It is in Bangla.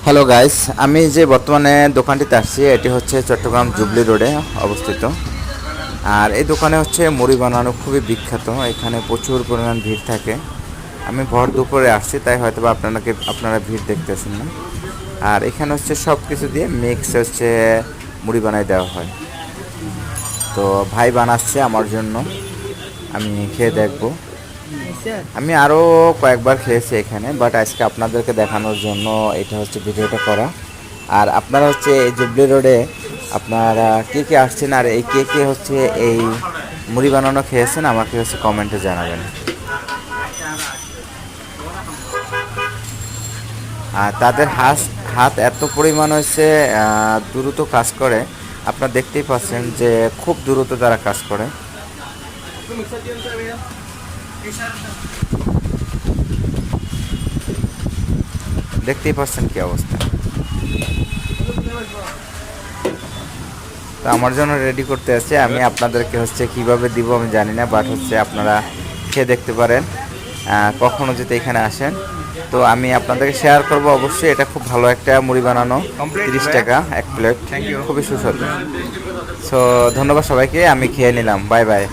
হ্যালো গাইস, আমি যে বর্তমানে দোকানটিতে আসছি এটি হচ্ছে চট্টগ্রাম জুবলি রোডে অবস্থিত। আর এই দোকানে হচ্ছে মুড়ি বানানো খুবই বিখ্যাত, এখানে প্রচুর পরিমাণ ভিড় থাকে। আমি ভর দুপুরে আসছি তাই হয়তো বা আপনারা ভিড় দেখতেছেন না। আর এখানে হচ্ছে সব কিছু দিয়ে মিক্স হচ্ছে মুড়ি বানাই দেওয়া হয়। তো ভাই বানাচ্ছে আমার জন্য, আমি খেয়ে দেখবো। আমি আরও কয়েকবার খেয়েছি এখানে, বাট আজকে আপনাদেরকে দেখানোর জন্য এটা হচ্ছে ভিডিওটা করা। আর আপনারা হচ্ছে এই জুবলি রোডে আপনারা কে কে আসছেন আর এই কে কে হচ্ছে এই মুড়ি বানানো খেয়েছেন আমাকে হচ্ছে কমেন্টে জানাবেন। আর তাদের হাত এত পরিমাণ হচ্ছে দ্রুত কাজ করে, আপনারা দেখতেই পাচ্ছেন যে খুব দ্রুত তারা কাজ করে। দেখতেই পাচ্ছেন কি অবস্থা। তো আমার জন্য রেডি করতে আছে, আমি আপনাদেরকে হচ্ছে কিভাবে দিব আমি জানি না, বাট হচ্ছে আপনারা খেয়ে দেখতে পারেন কখনো যদি এখানে আসেন। তো আমি আপনাদেরকে শেয়ার করব অবশ্যই, এটা খুব ভালো একটা মুড়ি বানানো, 30 টাকা এক প্লেট, খুবই সুস্বাদু। সো ধন্যবাদ সবাইকে, আমি খেয়ে নিলাম, বাই বাই।